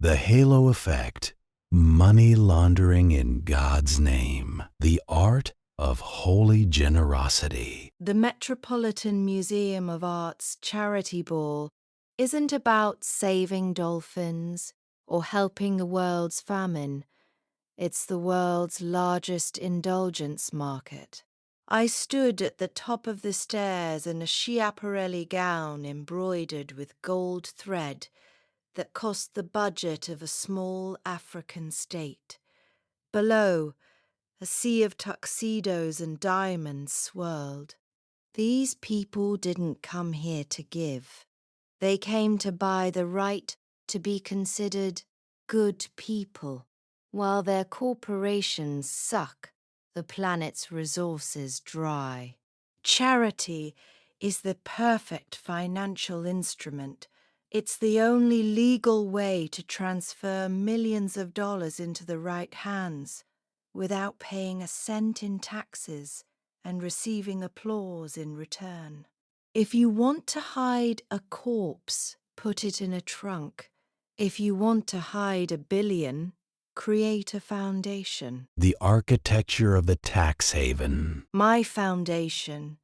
The halo effect. Money laundering in God's name. The art of holy generosity. The Metropolitan Museum of Art's charity ball isn't about saving dolphins or helping the world's famine. It's the world's largest indulgence market. I stood at the top of the stairs in a Schiaparelli gown embroidered with gold thread that cost the budget of a small African state. Below, a sea of tuxedos and diamonds swirled. These people didn't come here to give. They came to buy the right to be considered good people. While their corporations suck the planet's resources dry. Charity is the perfect financial instrument. It's the only legal way to transfer millions of dollars into the right hands without paying a cent in taxes and receiving applause in return. If you want to hide a corpse, put it in a trunk. If you want to hide $1 billion, create a foundation. The architecture of the tax haven. My foundation,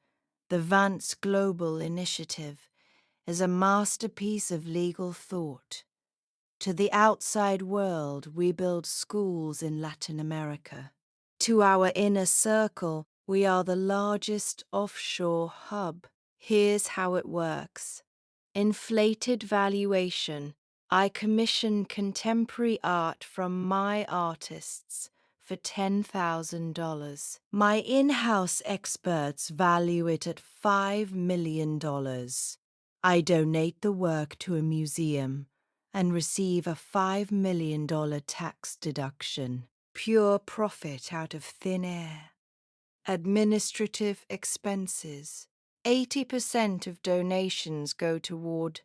the Vance Global Initiative, is a masterpiece of legal thought. To the outside world, we build schools in Latin America. To our inner circle, we are the largest offshore hub. Here's how it works. Inflated valuation. I commission contemporary art from my artists for $10,000. My in-house experts value it at $5 million. I donate the work to a museum and receive a $5 million tax deduction. Pure profit out of thin air. Administrative expenses. 80% of donations go toward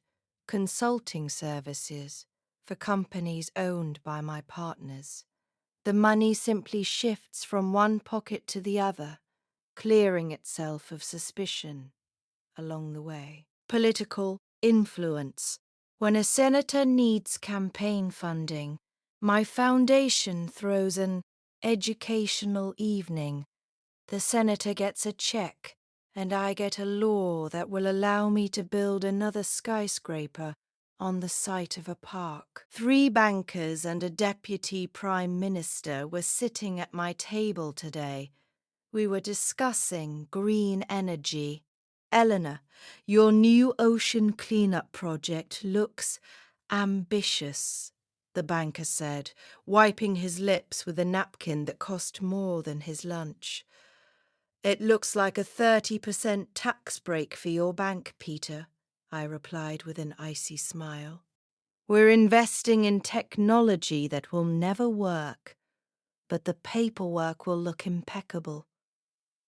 consulting services for companies owned by my partners. The money simply shifts from one pocket to the other, clearing itself of suspicion along the way. Political influence. When a senator needs campaign funding, my foundation throws an educational evening. The senator gets a check, and I get a law that will allow me to build another skyscraper on the site of a park. 3 bankers and a deputy prime minister were sitting at my table today. We were discussing green energy. Eleanor, your new ocean cleanup project looks ambitious, the banker said, wiping his lips with a napkin that cost more than his lunch. It looks like a 30% tax break for your bank, Peter, I replied with an icy smile. We're investing in technology that will never work, but the paperwork will look impeccable.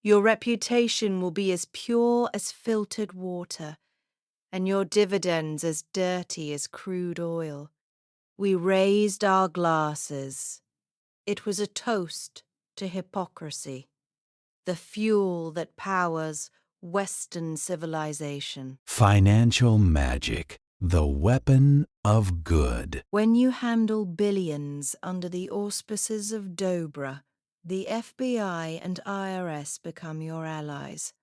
Your reputation will be as pure as filtered water, and your dividends as dirty as crude oil. We raised our glasses. It was a toast to hypocrisy, the fuel that powers Western civilization. Financial magic. The weapon of good. When you handle billions under the auspices of Dobra, the FBI and IRS become your allies.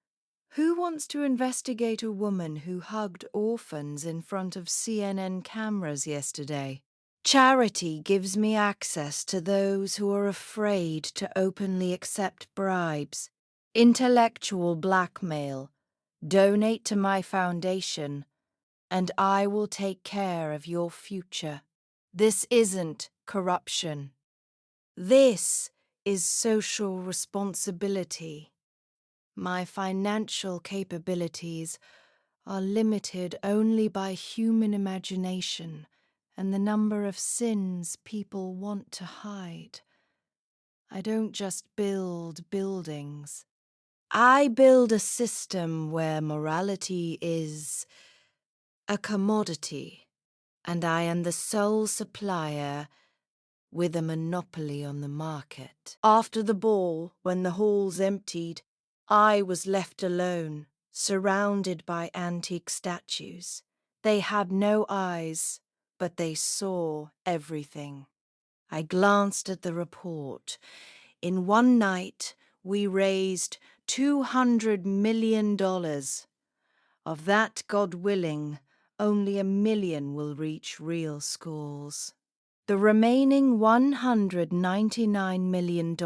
Who wants to investigate a woman who hugged orphans in front of CNN cameras yesterday? Charity gives me access to those who are afraid to openly accept bribes. Intellectual blackmail. Donate to my foundation, and I will take care of your future. This isn't corruption. This is social responsibility. My financial capabilities are limited only by human imagination and the number of sins people want to hide. I don't just build buildings. I build a system where morality is a commodity, and I am the sole supplier with a monopoly on the market. After the ball, when the halls emptied, I was left alone, surrounded by antique statues. They had no eyes, but they saw everything. I glanced at the report. In one night, we raised $200 million. Of that, God willing, only 1 million will reach real schools. The remaining $199 million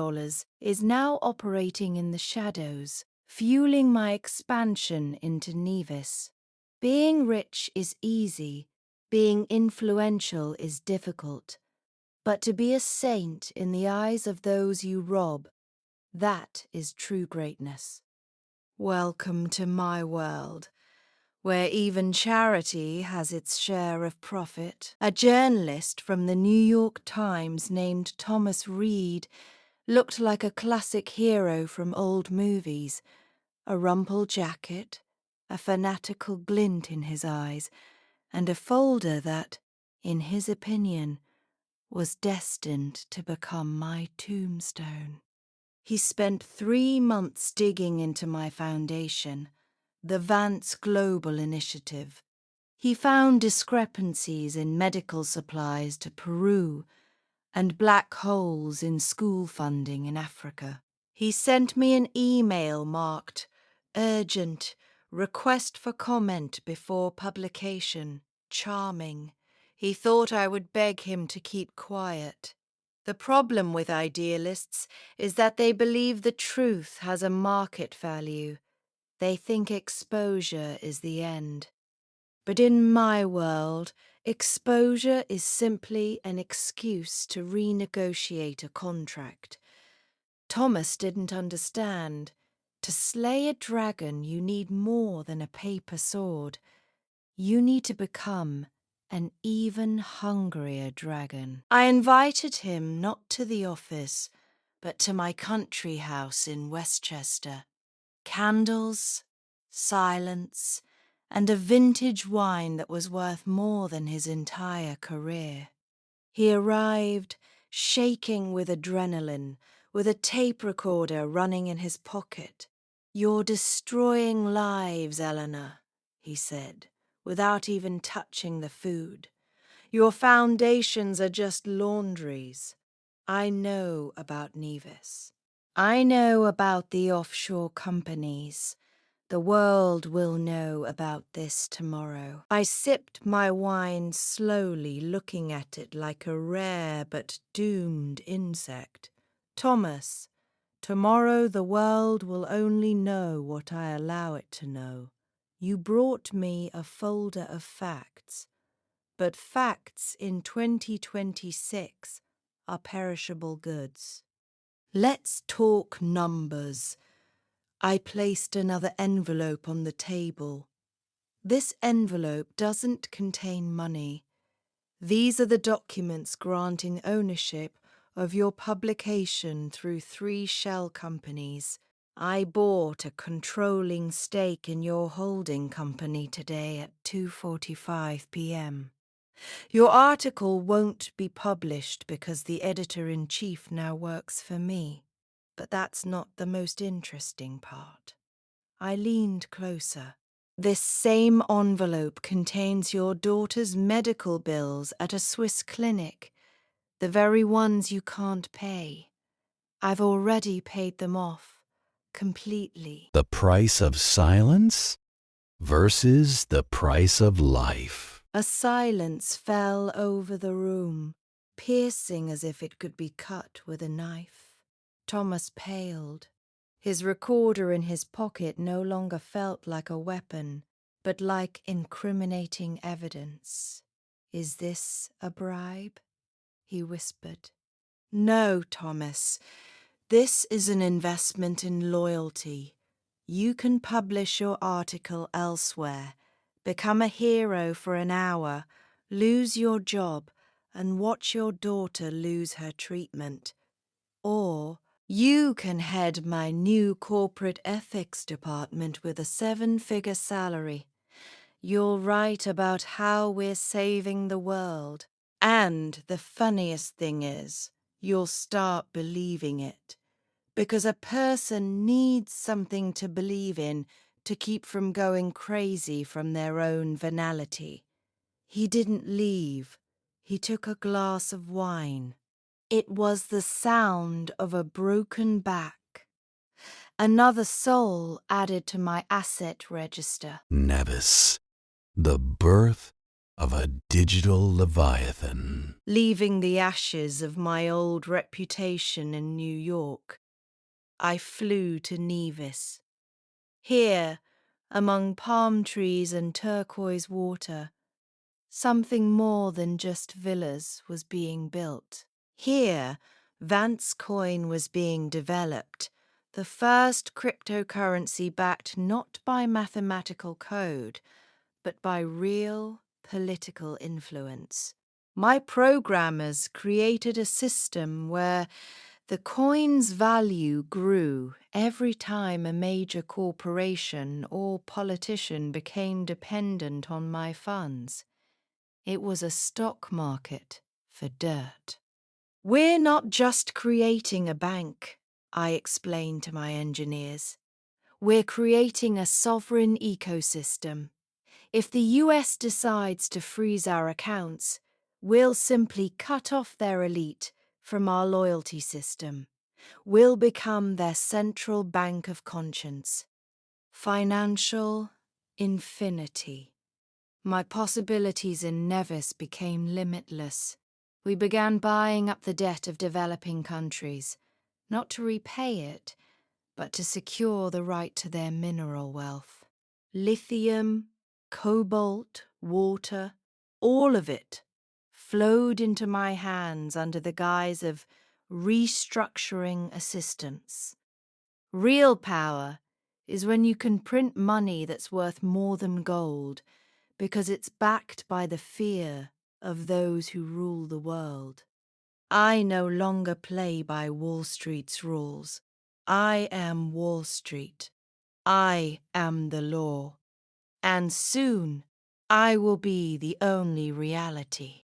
is now operating in the shadows, fueling my expansion into Nevis. Being rich is easy, being influential is difficult. But to be a saint in the eyes of those you rob, that is true greatness. Welcome to my world, where even charity has its share of profit. A journalist from the New York Times named Thomas Reed looked like a classic hero from old movies, a rumpled jacket, a fanatical glint in his eyes, and a folder that, in his opinion, was destined to become my tombstone. He spent 3 months digging into my foundation, the Vance Global Initiative. He found discrepancies in medical supplies to Peru and black holes in school funding in Africa. He sent me an email marked urgent, request for comment before publication. Charming. He thought I would beg him to keep quiet. The problem with idealists is that they believe the truth has a market value. They think exposure is the end. But in my world, exposure is simply an excuse to renegotiate a contract. Thomas didn't understand. To slay a dragon, you need more than a paper sword. You need to become an even hungrier dragon. I invited him not to the office, but to my country house in Westchester. Candles, silence, and a vintage wine that was worth more than his entire career. He arrived shaking with adrenaline, with a tape recorder running in his pocket. "You're destroying lives, Eleanor," he said, without even touching the food. "Your foundations are just laundries. I know about Nevis. I know about the offshore companies. The world will know about this tomorrow." I sipped my wine slowly, looking at it like a rare but doomed insect. "Thomas, tomorrow the world will only know what I allow it to know. You brought me a folder of facts, but facts in 2026 are perishable goods. Let's talk numbers." I placed another envelope on the table. "This envelope doesn't contain money. These are the documents granting ownership of your publication through 3 shell companies. I bought a controlling stake in your holding company today at 2:45 p.m. Your article won't be published because the editor-in-chief now works for me. But that's not the most interesting part." I leaned closer. "This same envelope contains your daughter's medical bills at a Swiss clinic, the very ones you can't pay. I've already paid them off, completely." The price of silence versus the price of life. A silence fell over the room, piercing as if it could be cut with a knife. Thomas paled. His recorder in his pocket no longer felt like a weapon, but like incriminating evidence. "Is this a bribe?" he whispered. "No, Thomas. This is an investment in loyalty. You can publish your article elsewhere, become a hero for an hour, lose your job, and watch your daughter lose her treatment. Or you can head my new corporate ethics department with a 7-figure salary. You'll write about how we're saving the world. And the funniest thing is, you'll start believing it. Because a person needs something to believe in to keep from going crazy from their own venality." He didn't leave. He took a glass of wine. It was the sound of a broken back. Another soul added to my asset register. Nevis, the birth of a digital leviathan. Leaving the ashes of my old reputation in New York, I flew to Nevis. Here, among palm trees and turquoise water, something more than just villas was being built. Here, Vance coin was being developed, the first cryptocurrency backed not by mathematical code, but by real political influence. My programmers created a system where the coin's value grew every time a major corporation or politician became dependent on my funds. It was a stock market for dirt. We're not just creating a bank, I explained to my engineers. We're creating a sovereign ecosystem. If the US decides to freeze our accounts, we'll simply cut off their elite from our loyalty system. We'll become their central bank of conscience. Financial infinity. My possibilities in Nevis became limitless. We began buying up the debt of developing countries, not to repay it, but to secure the right to their mineral wealth. Lithium, cobalt, water, all of it flowed into my hands under the guise of restructuring assistance. Real power is when you can print money that's worth more than gold, because it's backed by the fear of those who rule the world. I no longer play by Wall Street's rules. I am Wall Street. I am the law. And soon I will be the only reality.